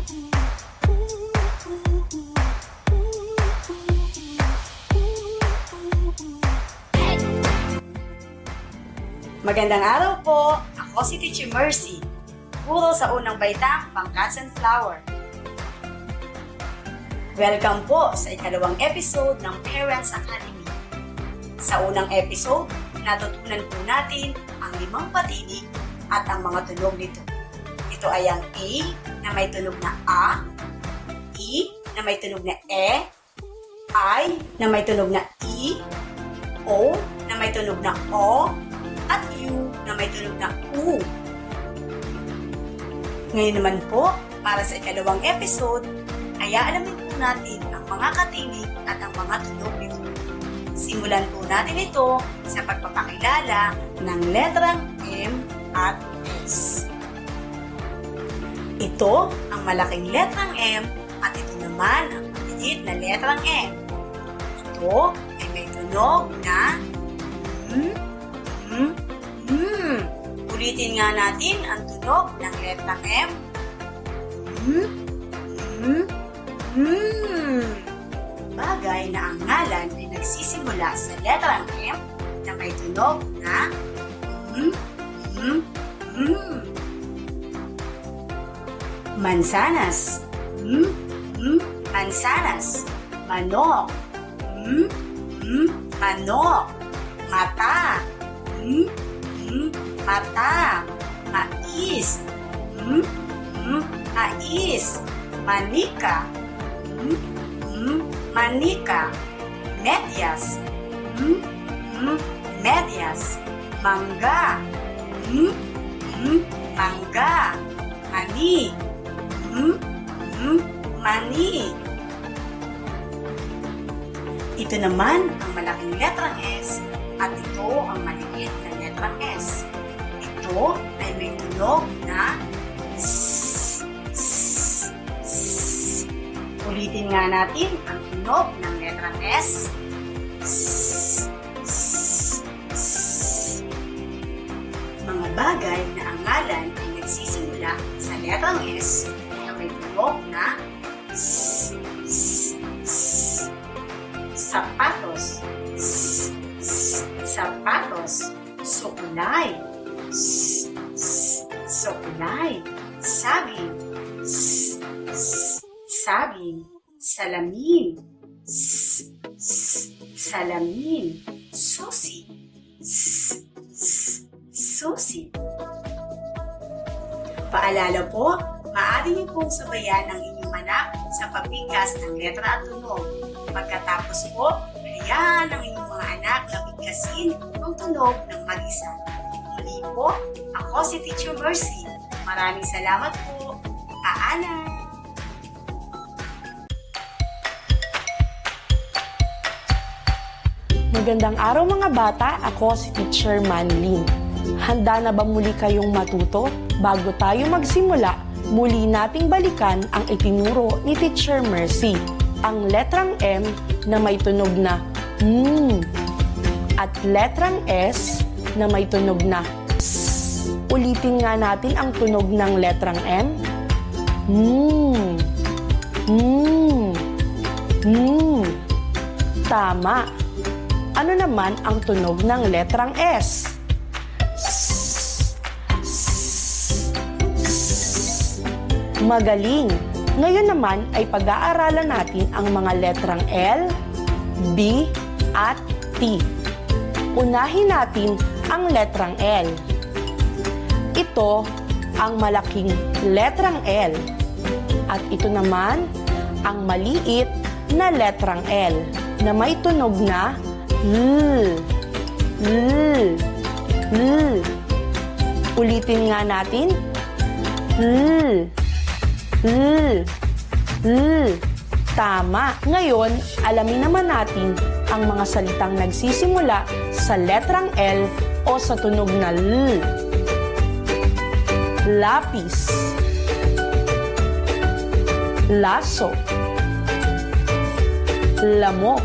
Magandang araw po! Ako si Teacher Mercy, guro sa unang baitang Pangkat Sunflower. Welcome po sa ikalawang episode ng Parents Academy. Sa unang episode, natutunan po natin ang 5 patinig at ang mga tunog nito. Ito ay ang A na may tunog na A, E na may tunog na E, I na may tunog na I, O na may tunog na O, at U na may tunog na U. Ngayon naman po, para sa ikalawang episode, ay aalamin po natin ang mga katinig at ang mga tunog nito. Simulan po natin ito sa pagpapakilala ng letrang M at S. Ito ang malaking letrang M at ito naman ang maliit na letrang M. Ito ay may tunog na Ulitin nga natin ang tunog ng letrang M. Bagay na ang ngalan ay nagsisimula sa letrang M na may tunog na Mansanas. Mansanas. Manok. Manok. Mata. Mata. Mais. Mais. Manika. Manika. Medyas. Medyas. Mangga. Mangga. Mani. Mani. Ito naman ang malaking letrang S at ito ang maliit na letrang S. Ito ay may tunog na S. Ulitin nga natin ang tunog ng letrang S. Mga bagay na ang ngalan ay nagsisimula sa letrang S na may tunog na S. Sapatos. Sapatos. Sukulay. Sukulay. Sabing. Sabing. Salamin. Salamin. Susi. Susi. Paalala po, maaari niyo pong sabayan ang inyong anak sa pagbigkas ng letra at tunog. Pagkatapos po, hayaan ang inyong mga anak na bigkasin ang tunog ng mag-isa. Muli po, ako si Teacher Mercy. Maraming salamat po. Paalam! Magandang araw mga bata, ako si Teacher Manlin. Handa na ba muli kayong matuto? Bago tayo magsimula, muli nating balikan ang itinuro ni Teacher Mercy. Ang letrang M na may tunog na M at letrang S na may tunog na S. Ulitin nga natin ang tunog ng letrang M. Tama. Ano naman ang tunog ng letrang S? Magaling! Ngayon naman ay pag-aaralan natin ang mga letrang L, B, at T. Unahin natin ang letrang L. Ito ang malaking letrang L. At ito naman ang maliit na letrang L na may tunog na L. L. L. Ulitin nga natin. L. L. L. Tama. Ngayon, alamin naman natin ang mga salitang nagsisimula sa letrang L o sa tunog na L. Lapis. Laso. Lamok.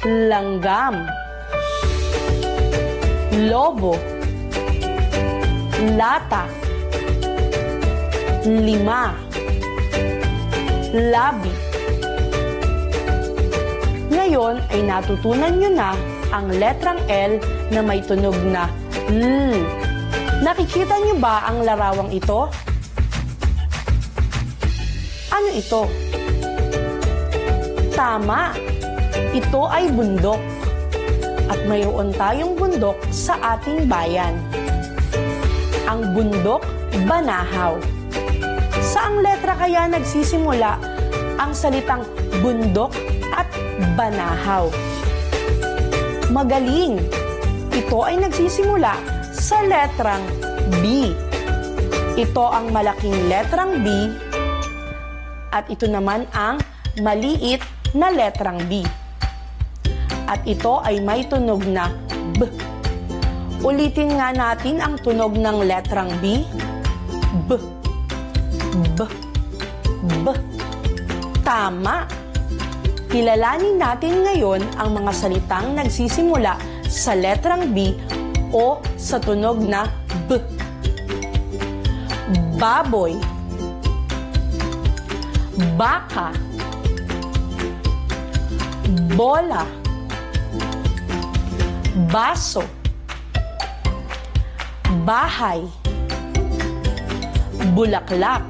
Langgam. Lobo. Lata. 5. Labi. Ngayon ay natutunan nyo na ang letrang L na may tunog na L. Nakikita nyo ba ang larawang ito? Ano ito? Tama! Ito ay bundok. At mayroon tayong bundok sa ating bayan. Ang bundok, Banahaw. Saang letra kaya nagsisimula ang salitang bundok at Banahaw? Magaling! Ito ay nagsisimula sa letrang B. Ito ang malaking letrang B at ito naman ang maliit na letrang B. At ito ay may tunog na B. Ulitin nga natin ang tunog ng letrang B. B. B. B. Tama! Kilalanin natin ngayon ang mga salitang nagsisimula sa letrang B o sa tunog na B. Baboy. Baka. Bola. Baso. Bahay. Bulaklak.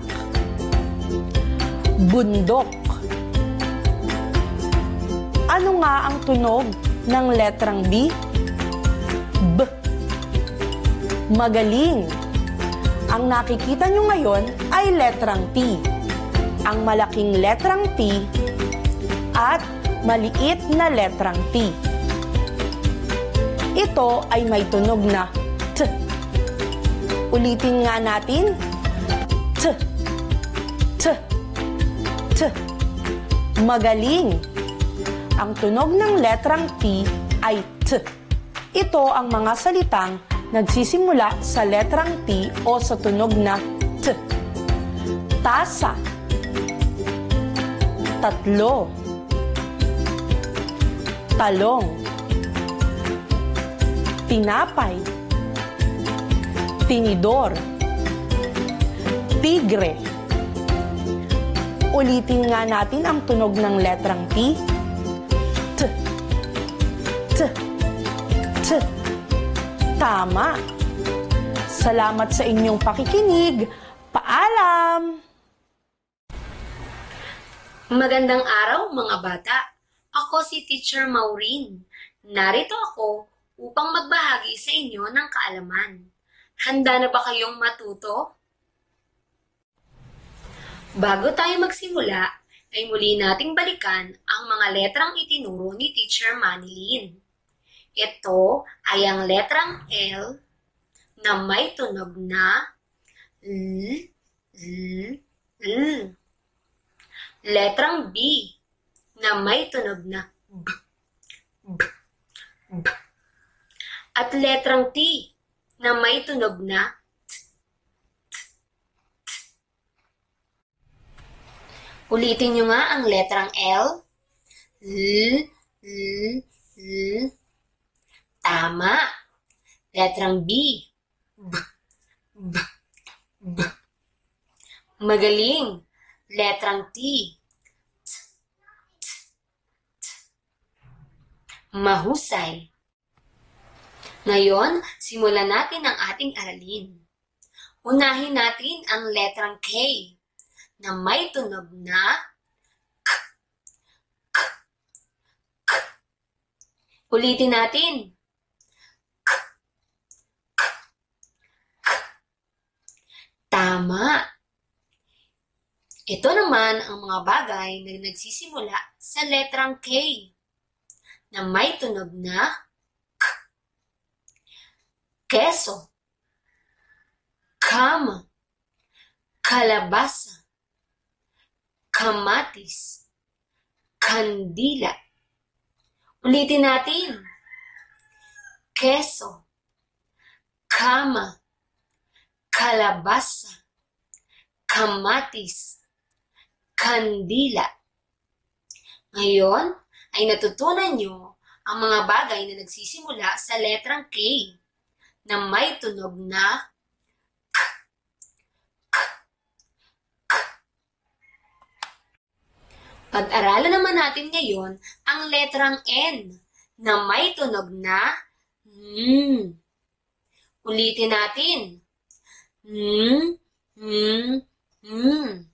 Bundok. Ano nga ang tunog ng letrang B? B. Magaling! Ang nakikita nyo ngayon ay letrang T. Ang malaking letrang T at maliit na letrang T. Ito ay may tunog na T. Ulitin nga natin. T. T. T. Magaling! Ang tunog ng letrang T ay T. Ito ang mga salitang nagsisimula sa letrang T o sa tunog na T. Tasa. Tatlo. Talong. Tinapay. Tinidor. Tigre. Ulitin nga natin ang tunog ng letrang T. T. T. T. Tama! Salamat sa inyong pakikinig. Paalam! Magandang araw mga bata. Ako si Teacher Maureen. Narito ako upang magbahagi sa inyo ng kaalaman. Handa na ba kayong matuto? Bago tayo magsimula, ay muli nating balikan ang mga letrang itinuro ni Teacher Manilyn. Ito ay ang letrang L na may tunog na L, L, L. Letrang B na may tunog na B, B, B. At letrang T na may tunog na T, T, T. Ulitin nyo nga ang letrang L. L, L, L. Tama. Letrang B. B, B, B. Magaling. Letrang T. T, T, T. Mahusay. Ngayon, simulan natin ang ating aralin. Unahin natin ang letrang K na may tunog na K, K, K. Ulitin natin. Tama. Ito naman ang mga bagay na nagsisimula sa letrang K na may tunog na K. Keso, kama, kalabasa, kamatis, kandila. Ulitin natin. Keso, kama, kalabasa, kamatis, kandila. Ngayon ay natutunan nyo ang mga bagay na nagsisimula sa letrang K na may tunog na K, K, Pag-aralan naman natin ngayon ang letrang N na may tunog na N. Ulitin natin. N, N, N.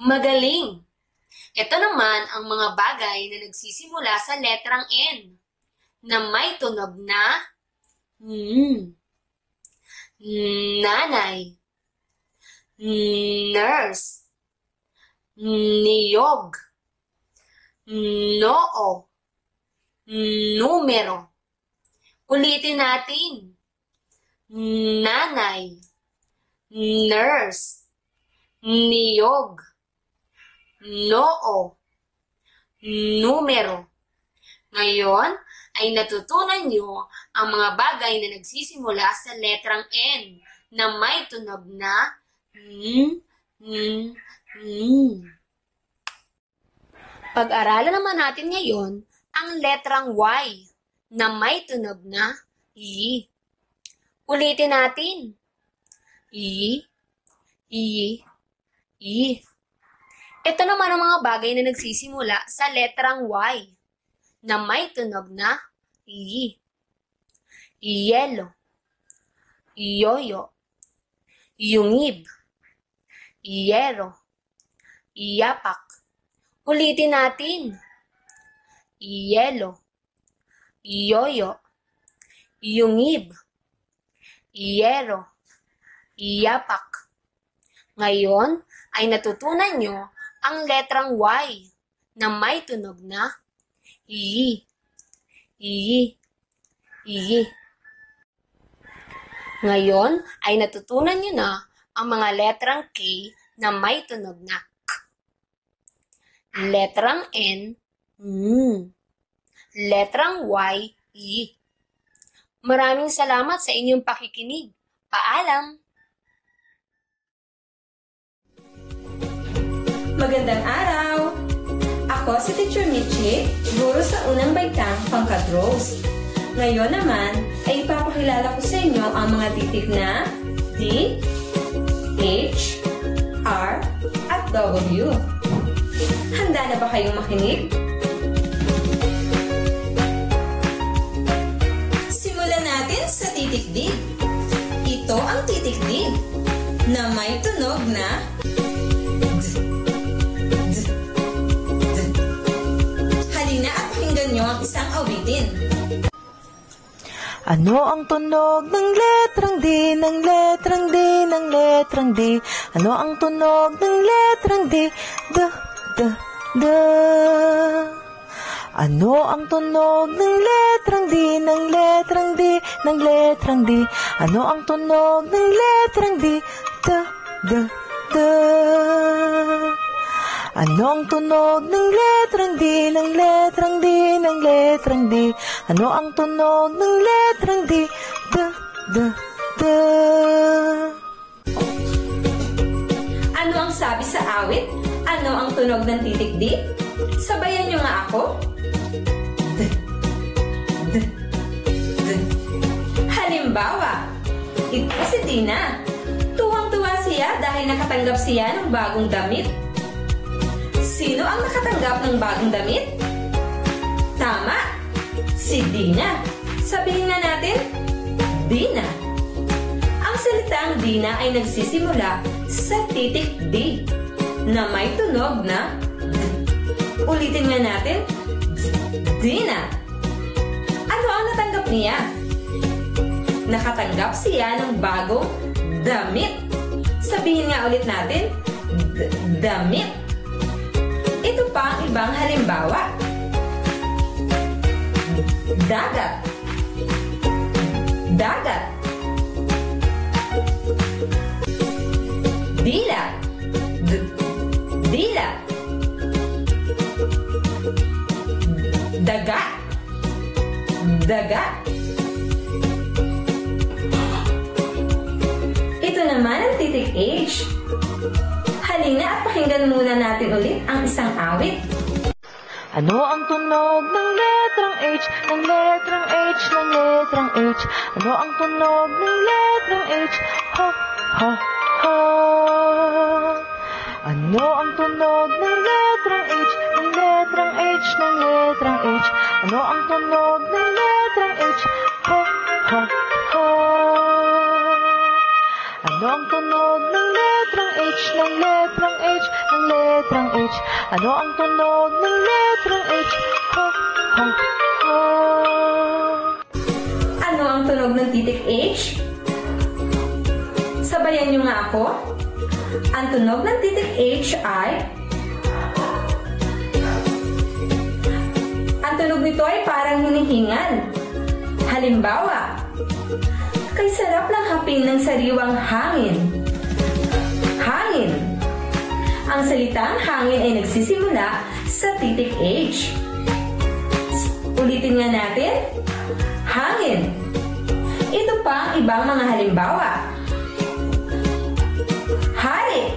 Magaling! Ito naman ang mga bagay na nagsisimula sa letrang N na may tunog na N. Nanay, nurse, niyog, noo, numero. Ulitin natin. Nanay, nurse, niyog, noo, numero. Ngayon ay natutunan nyo ang mga bagay na nagsisimula sa letrang N na may tunog na N, N, N. Pag-aralan naman natin ngayon ang letrang Y na may tunog na I. Ulitin natin. I, I, I. Ito naman ang mga bagay na nagsisimula sa letrang Y na may tunog na I. Yelo, yoyo, yungib, yero, yapak. Ulitin natin. Yelo, yoyo, yungib, yero, yapak. Ngayon ay natutunan nyo ang letrang Y na may tunog na I. I. I. Ngayon ay natutunan nyo na ang mga letrang K na may tunog na K. Letrang N, N. Letrang Y, I. Maraming salamat sa inyong pakikinig. Paalam! Magandang araw! Ako si Teacher Michi, guro sa unang baitang Pangkat Rose. Ngayon naman ay ipapakilala ko sa inyo ang mga titik na D, H, R, at W. Handa na ba kayong makinig? Simulan natin sa titik D. Ito ang titik D na may tunog na D. D. D. Halina at pakinggan nyo ang isang awitin. Ano ang tunog ng letrang D, ng letrang D, ng letrang D? Ano ang tunog ng letrang D? D, D, D. Ano ang tunog ng letrang D, ng letrang D, ng letrang D? Ano ang tunog ng letrang D? D, D, D. Ano ang tunog ng letrang D, ng letrang D, ng letrang D? Ano ang tunog ng letrang D? D, D, D. Ano ang sabi sa awit? Ano ang tunog ng titik D? Sabayan nyo nga ako. D, D, D. Halimbawa, ito si Tina. Tuwang-tuwa siya dahil nakatanggap siya ng bagong damit. Sino ang nakatanggap ng bagong damit? Tama! Si Dina. Sabihin na natin, Dina. Ang salitang Dina ay nagsisimula sa titik D na may tunog na D. Ulitin nga natin, Dina. Ano ang natanggap niya? Nakatanggap siya ng bagong damit. Sabihin nga ulit natin, damit. Ito pa ang ibang halimbawa. Dagat. Dagat. Dila. Dila. Daga. Daga. Ito naman ang titik H. Halina at pakinggan muna natin ulit ang isang awit. Ano ang tunog ng letrang H, ng letrang H, ng letrang H? Ano ang tunog ng letrang H? Ha, ha, ha. Ano ang tunog ng letrang H, Ano ang tunog ng letrang H? Ha, ha, ha. Ano ang tunog ng letrang H? Ng letrang H, ng letrang H. Ano ang tunog ng letrang H? Ha, ha, ha. Ano ang tunog ng titik H? Sabayan niyo nga ako. Ang tunog ng titik H ay... Ang tunog nito ay parang hinihingal. Halimbawa, kay sarap ng haping ng sariwang hangin. Hangin. Ang salitang hangin ay nagsisimula sa titik H. Ulitin nga natin. Hangin. Ito pa ang ibang mga halimbawa. Hari.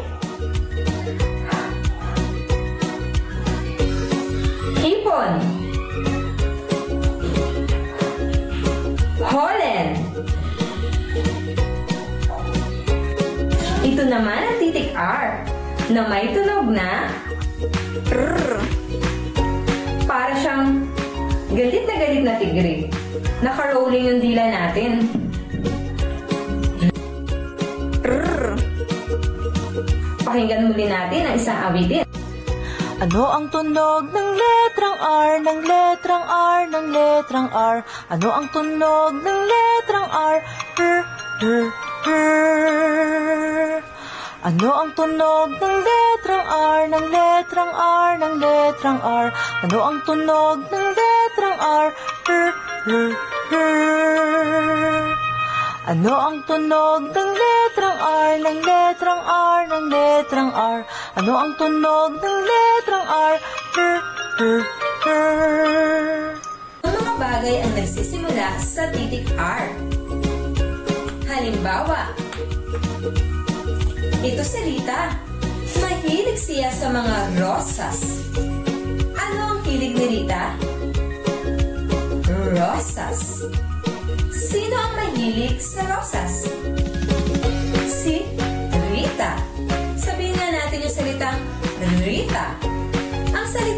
Hipon. Holen. Ito naman ang titik R na may tunog na R. Para siyang galit na tigre. Naka-rolling yung dila natin. R. Pakinggan muli natin ang isang awitin. Ano ang tunog ng letrang R, ng letrang R, ng letrang R? Ano ang tunog ng letrang R? R, R, R. Ano ang tunog ng letrang R, ng letrang R, ng letrang R? Ano ang tunog ng letrang R? R, R, R. Ano ang tunog ng letrang R, ng letrang R, ng letrang R? Ano ang tunog ng letrang R? R, R, R. Ang mga bagay ang nagsisimula sa titik R. Halimbawa, ito si Rita. Mahilig siya sa mga rosas. Ano ang hilig ni Rita? Rosas. Sino ang mahilig sa rosas? Si Rita. Sabihin nga natin yung salitang Rita.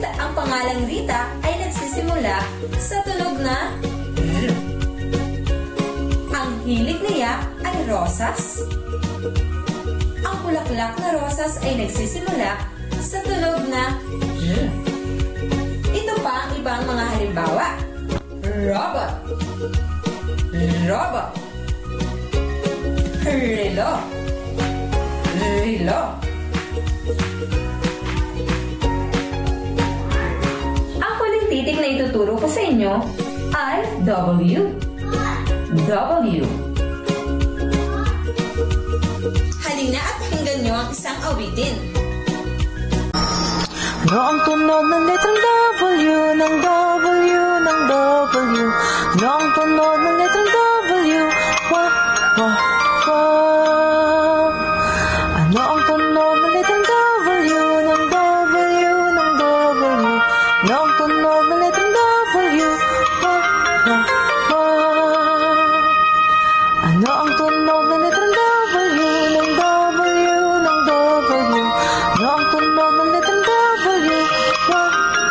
Ang pangalang Rita ay nagsisimula sa tunog na R. Ang hilig niya ay rosas. Ang bulaklak na rosas ay nagsisimula sa tunog na R. Ito pa ang ibang mga halimbawa. Robot. Robot. Relo. Relo. Ang huling titik na ituturo ko sa inyo ay W. W. Halina at pakinggan nyo ang isang awitin. Ano ang tunog ng letrang W, ng W, ng W? Ano ang tunog ng letrang W? Wa, wa, wa. Ano ang tunog ng letrang W, ng W, ng W? Ano ang tunog ng letrang W? Wa, wa, wa. Ano ang tunog ng letrang W, ng W, ng W? Ano ang tunog ng letrang W? Wa,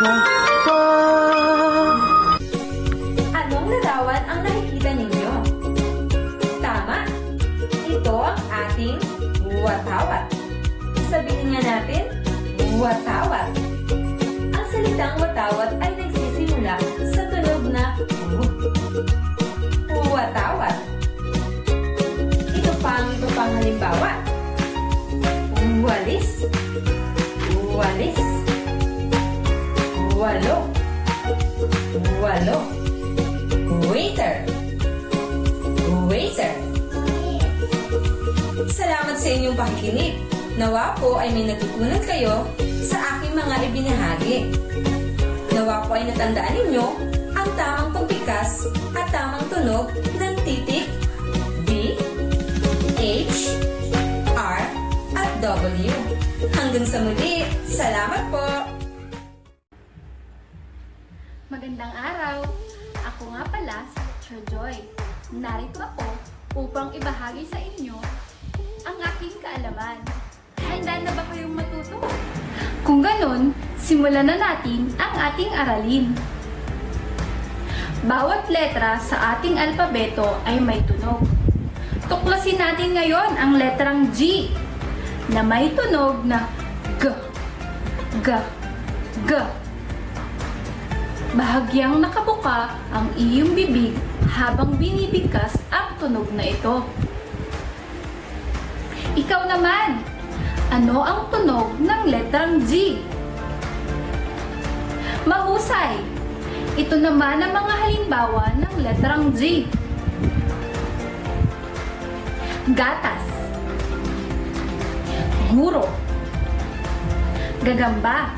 wa, wa. Anong larawan ang nakikita ninyo? Tama! Ito ang ating watawat. Sabihin nga natin, watawat. Ang salitang watawat ay nagsisimula sa tunog na watawat. Ito pa ang iba pang halimbawa. Walis. Walis. Walo. Walo. Waiter. Waiter. Salamat sa inyong pakikinig. Nawa po ay may natutunan kayo sa aking mga ibinahagi. Nawa po ay natandaan ninyo ang tamang pagpikas at tamang tunog ng titik B, H, R, at W. Hanggang sa muli, salamat po! Magandang araw! Ako nga pala si Teacher Joy. Narito ako upang ibahagi sa inyo ang aking kaalaman. Handa na ba kayong matuto? Kung ganon, simulan na natin ang ating aralin. Bawat letra sa ating alpabeto ay may tunog. Tuklasin natin ngayon ang letrang G na may tunog na G, G, G. Bahagyang nakabuka ang iyong bibig habang binibigkas ang tunog na ito. Ikaw naman, ano ang tunog ng letrang G? Mahusay! Ito naman ang mga halimbawa ng letrang G. Gatas, guro, gagamba,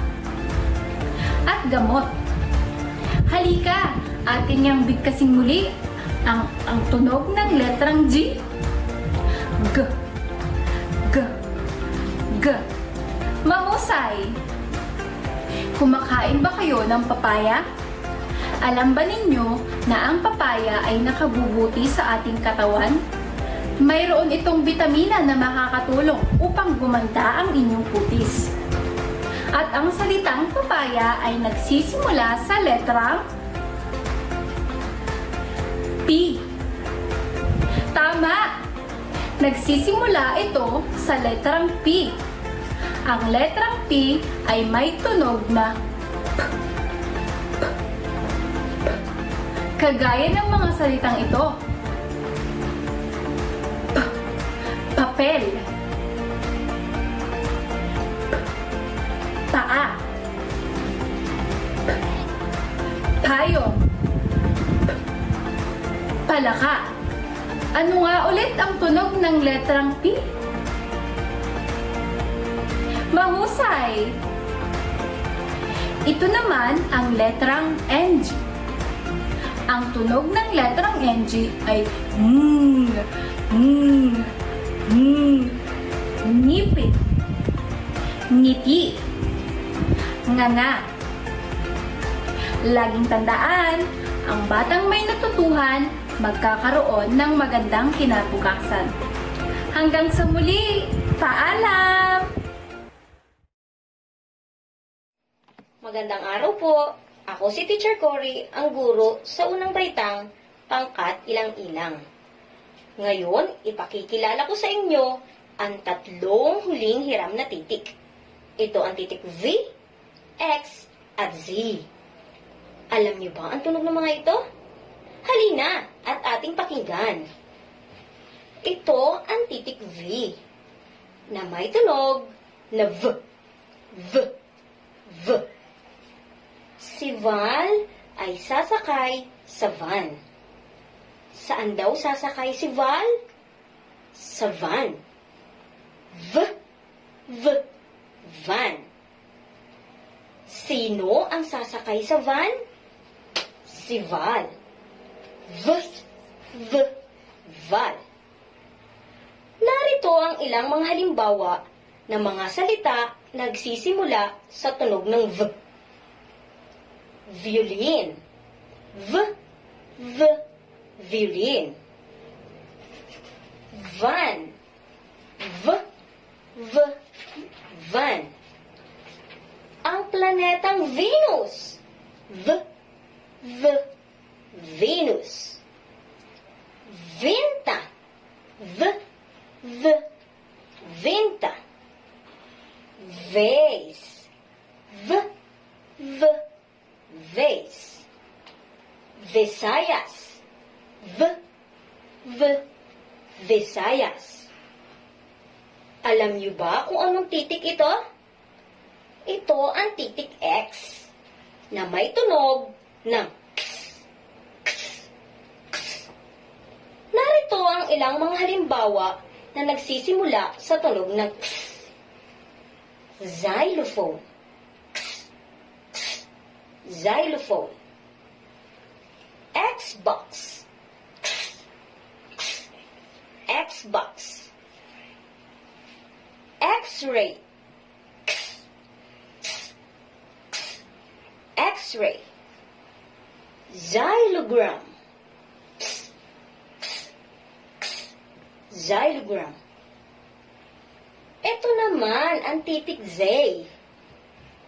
at gamot. Halika, atin niyang bigkasin muli ang tunog ng letrang G. G, G, G. Mahusay! Kumakain ba kayo ng papaya? Alam ba ninyo na ang papaya ay nakabubuti sa ating katawan? Mayroon itong bitamina na makakatulong upang gumanda ang inyong kutis. At ang salitang papaya ay nagsisimula sa letrang P. Tama! Nagsisimula ito sa letrang P. Ang letrang P ay may tunog na P. Kagaya ng mga salitang ito. Papel, paa, payong, palaka. Ano nga ulit ang tunog ng letrang P? Mahusay! Ito naman ang letrang NG. Ang tunog ng letrang NG ay ngipin, ngiti, nganga. Laging tandaan, ang batang may natutuhan magkakaroon ng magandang kinabukasan. Hanggang sa muli, paalam! Magandang araw po. Ako si Teacher Cory, ang guro sa unang baitang Pangkat Ilang-Ilang. Ngayon, ipakikilala ko sa inyo ang tatlong huling hiram na titik. Ito ang titik V, X, at Z. Alam niyo ba ang tunog ng mga ito? Halina at ating pakinggan. Ito ang titik V na may tunog na V, V, V. Si Val ay sasakay sa van. Saan daw sasakay si Val? Sa van. V, V, van. Sino ang sasakay sa van? Si Val. V, V, Val. Narito ang ilang mga halimbawa ng mga salita na nagsisimula sa tunog ng V. Violin. V, V, violin. Van. V, V, van. Ang planetang Venus. V, V, Venus. Vinta. V, V, vinta. Vase. V, V, vase. Visayas. V, V, Visayas. Alam niyo ba kung anong titik ito? Ito ang titik X na may tunog ng X, X, X. Narito ang ilang mga halimbawa na nagsisimula sa tunog ng X. Xylophone. X, X, xylophone. Xbox. X, X, Xbox. X-ray. X-ray. Xylogram. Xylogram. Ito naman ang titik Z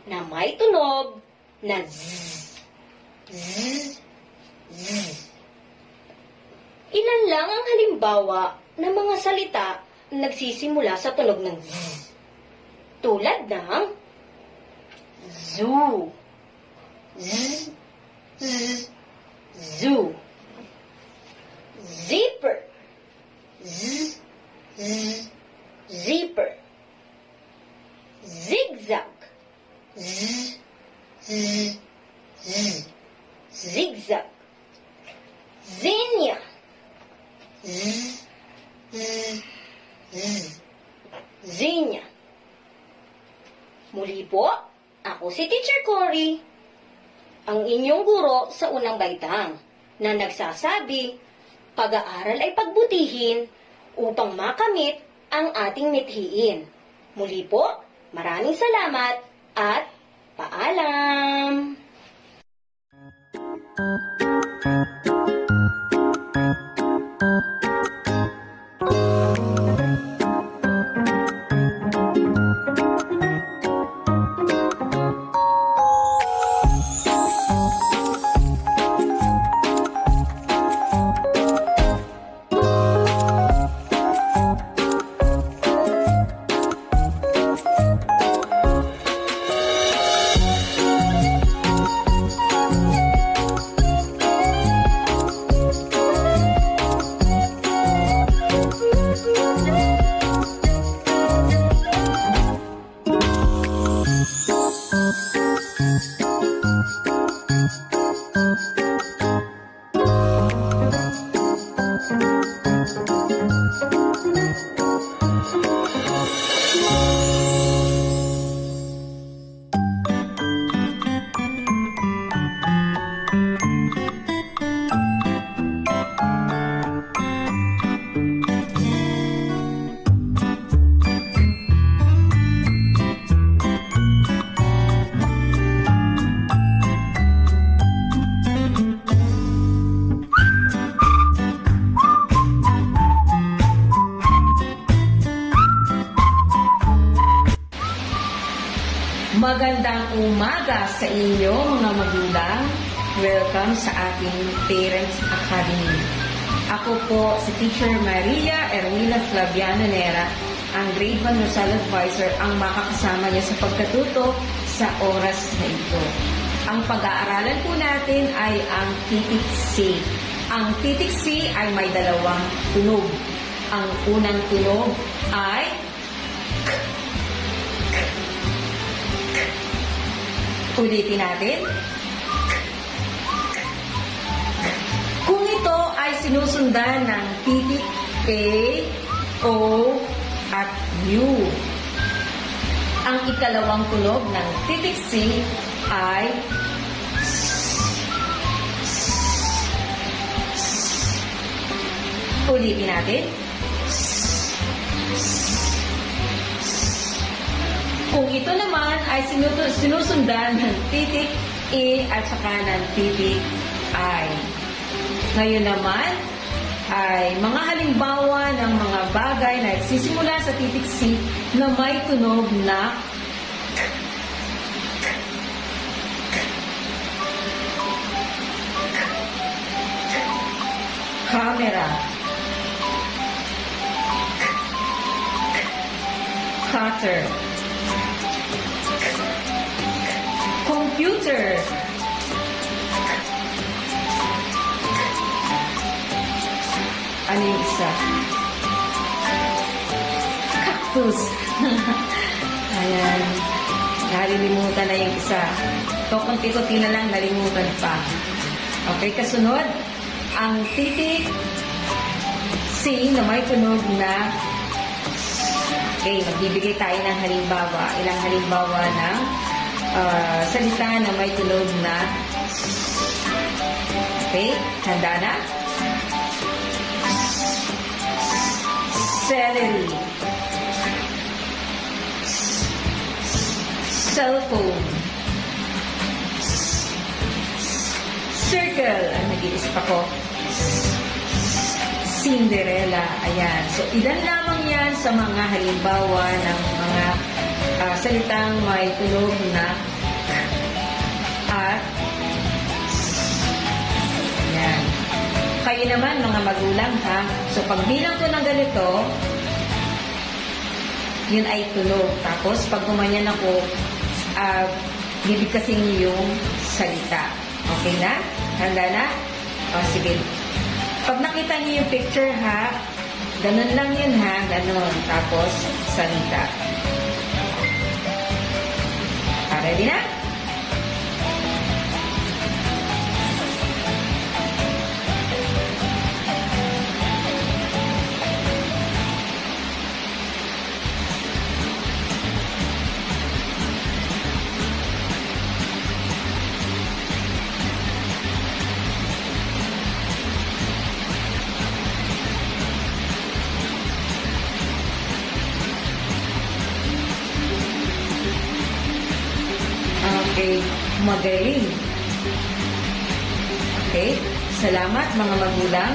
na may tunog na Z. Z. Z. Ilan lang ang halimbawa ng mga salita na nagsisimula sa tunog ng Z. Tulad ng zoo, z, z, zoo. Zipper, z, z, zipper. Zigzag, z, z, z, zigzag. Zinnia, z, z, z, zinnia. Muli po, ako si Teacher Cory, ang inyong guro sa unang baitang, na nagsasabi, pag-aaral ay pagbutihin upang makamit ang ating mithiin. Muli po, maraming salamat at paalam! Magandang umaga sa inyo mga magulang. Welcome sa ating Parents Academy. Ako po si Teacher Maria Ermila Flaviano Nera, ang Grade 1 Rizal Advisor, ang makakasama niyo sa pagkatuto sa oras na ito. Ang pag-aaralan po natin ay ang titik C. Ang titik C ay may dalawang tunog. Ang unang tunog ay ulitin natin. Kung ito ay sinusundan ng titik A, O, at U. Ang ikalawang tunog ng titik C ay ulitin natin. Kung ito naman ay sinusundan ng titik E at saka ng titik I. Ngayon naman ay mga halimbawa ng mga bagay na nagsisimula sa titik C na may tunog na camera, cutter, computer, ano yung isa? Cactus. Ayan. Nalilimutan na yung isa. So, konti-konti na lang, nalimutan pa. Okay, kasunod, ang titik C na may tunog na okay, magbibigay tayo ng halimbawa. Ilang halimbawa ng salita na may tunog na okay, handa na? Celery, cellphone, circle, nag-iisip ako, Cinderella, ayan. So, ilan lamang yan sa mga halimbawa ng mga salitang may tunog na at ayan. kayo naman, mga magulang, ha? So, pag bilang ko ng ganito, yun ay tunog. Tapos, pag gumanyan ako, bibigkasin niyo yung salita. Okay na? Handa na? O, sige. Pag nakita niyo yung picture, ha? Ganun lang yun, ha? Ganun. Tapos, salita. Ready na? Okay, magaling. Okay, salamat mga magulang.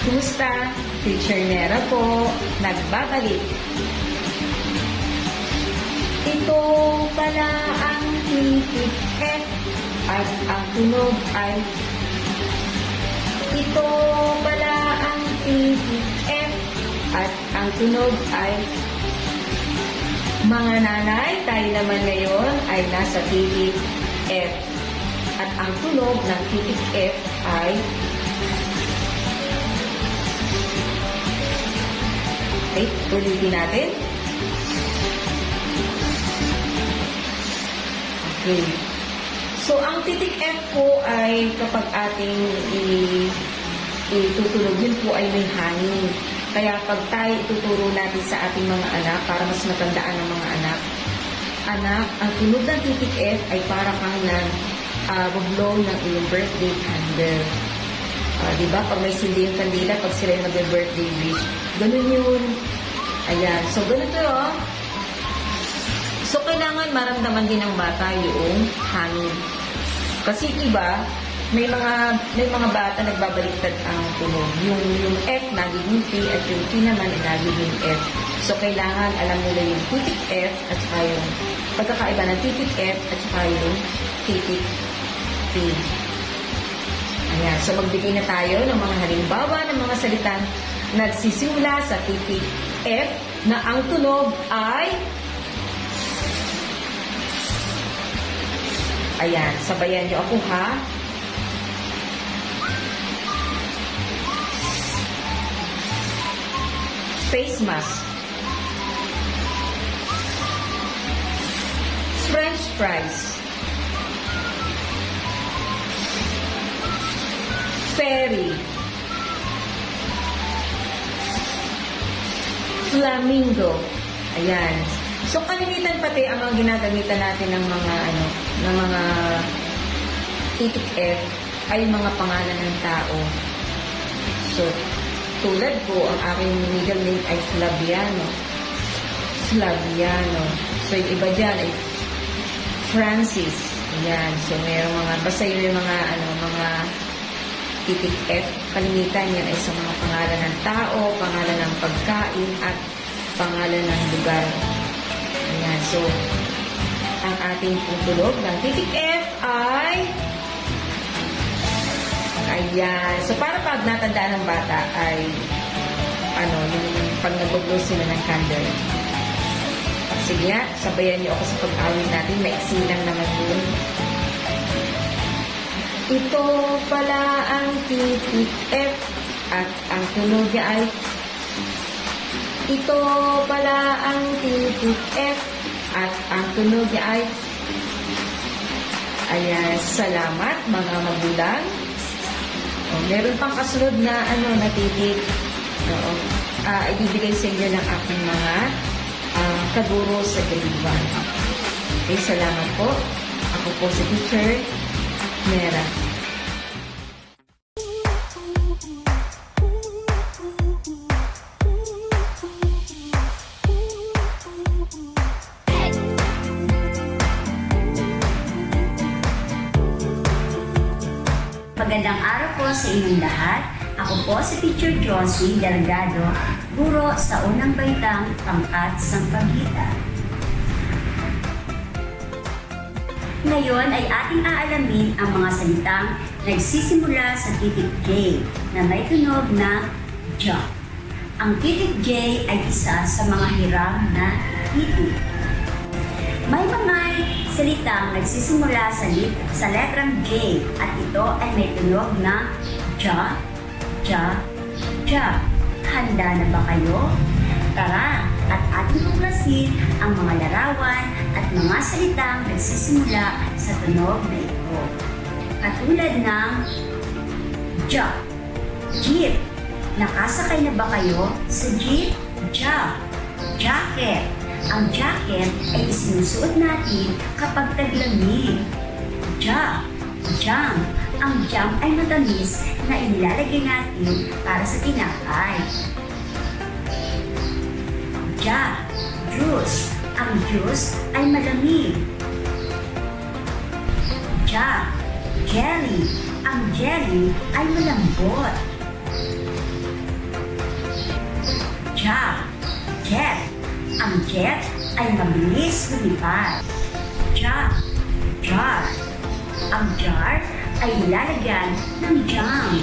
Kumusta? Teacher Nera po, nagbabalik. Ito pala ang titik F at ang tunog ay ito pala ang titik F at ang tunog ay mga nanay, tayo naman ngayon ay nasa titik F. At ang tunog ng titik F ay okay, ulitin natin. Okay. So, ang titik F po ay kapag ating itutunog, yun po ay may hangin. Kaya pag tayo ituturo natin sa ating mga anak, para mas matandaan ng mga anak, ang tunog ng titik F ay para kang nag-blow ng iyong birthday candle. Diba? Pag may sindi yung kandila, pag sila yung mag-birthday wish, ganun yun. Ayan. So, ganito yun. So, kailangan maramdaman din ng bata yung hangin. Kasi iba, may mga bata nagbabaliktad ang tunog. Yung F nagiging P at yung P naman ay nagiging F. So, kailangan alam nila yung titik F at saka yung pagkakaiba ng titik F at saka yung titik P. Ayan. So, magbigay na tayo ng mga halimbawa ng mga salitang nagsisimula sa titik F na ang tunog ay ayan. Sabayan niyo ako, ha? Face mask. French fries. Ferry. Flamingo. Ayan. So, kalimitan pati ang mga ginagamitan natin ng mga titik F ay mga pangalan ng tao. So, tulad po, ang aking middle name ay Flaviano. So, yung iba dyan ay Francis. Ayan. So, mayroong basta yung mga titik F, kalimitan yan ay sa mga pangalan ng tao, pangalan ng pagkain, at pangalan ng lugar. Ayan. So, ang ating tunog ng titik F ay ayan. So, para pag natandaan ng bata ay yung pag nag-blow sila ng candle. Sige nga, sabayan niyo ako sa pag-awit natin. Maiksi lang naman yun. Ito pala ang titik F at ang tunog niya ay ito pala ang titik F at ang tunog niya ay ayan. Salamat mga magulang. Meron pang kasunod na na titik. Ibibigay sa inyo ng aking mga kaguro sa grade 1. Okay, salamat po. Ako po si Teacher Nera. Magandang araw po sa inyong lahat. Ako po si Teacher Josie Delgado, guro sa unang baitang Pangkat Sampaguita. Ngayon ay ating aalamin ang mga salitang nagsisimula sa titik J na may tunog na J. Ang titik J ay isa sa mga hiram na titik. May mga salitang nagsisimula sa letrang J at ito ay may tunog na J, J, J. Handa na ba kayo? Tara at ating tuklasin ang mga larawan at mga salitang nagsisimula sa tunog na ito. Katulad ng J, jeep. Nakasakay na ba kayo sa jeep? J, jacket. Ang jacket ay isinusuot natin kapag taglamig. J, jam. Ang jam ay matamis na inilalagay natin para sa tinapay. J, juice. Ang juice ay malamig. J, jelly. Ang jelly ay malambot. J, jet. Ang jet ay mabilis lumipad. J, jar. Ang jar ay nilalagyan ng jam.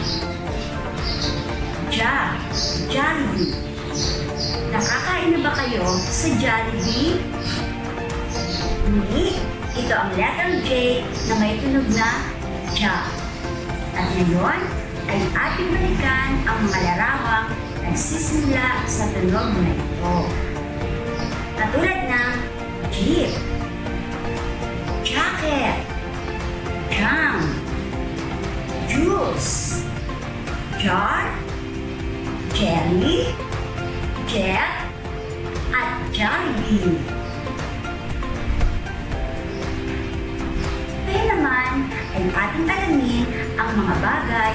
J, Jollibee. Nakakain na ba kayo sa Jollibee? Hindi. Ito ang letrang J na may tunog na J. At ngayon ay ating balikan ang mga larawang nagsisimula sa tunog na ito. Katulad ng jeep, jacket, jam, juice, jar, jelly, jet, at Jollibee. Kaya naman ay ating alamin ang mga bagay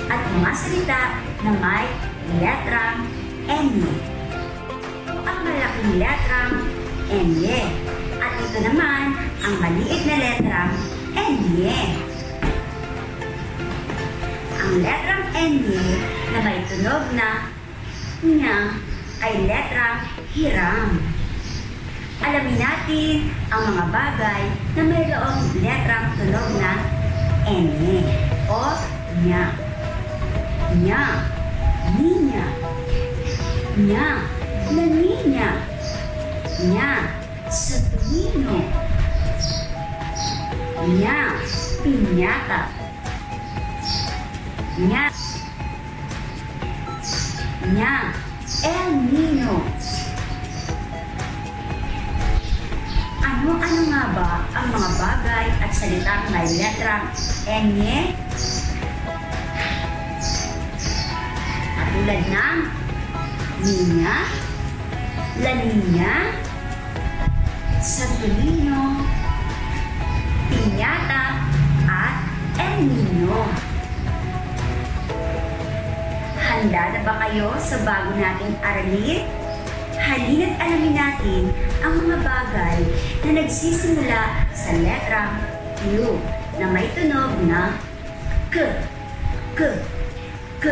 at mga salita na may letrang N. Ang malaking letrang N. At ito naman ang maliit na letrang N. Ang letrang N na may tunog na nya ay letrang hiram. Alamin natin ang mga bagay na mayroong letrang tunog na N o nya. Nya, niña. Nya, la niña. Nya, Saturnino. Nya, piñata. Nya, nya, El Nino. Ano-ano nga ba ang mga bagay at salitang may letrang N? Katulad ng niña, la niña, Saturnino, piñata, at El Nino. Handa na ba kayo sa bago nating aralin? Halina't alamin natin ang mga bagay na nagsisimula sa letrang Q na may tunog na K, K, K,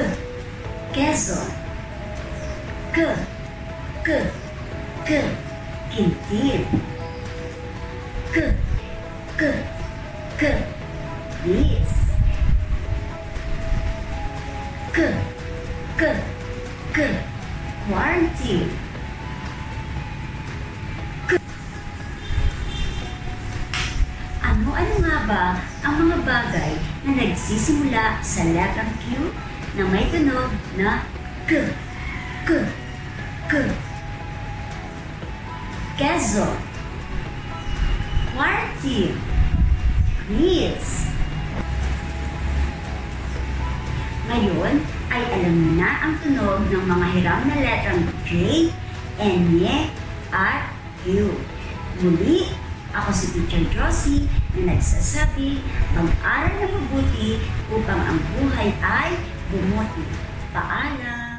Quezon. K, K, K, Quintil. K, K, K, Lis. K, K, K, Quarantine. Ano-ano nga ba ang mga bagay na nagsisimula sa letrang Q na may tunog na K, K, K? Quezon, Quarantine, Lis. Ngayon ay alam mo na ang tunog ng mga hiram na letrang J, N, at Q. Muli, ako si Teacher Josie na nagsasabi, mag-aral na mabuti upang ang buhay ay bumuti. Paalam!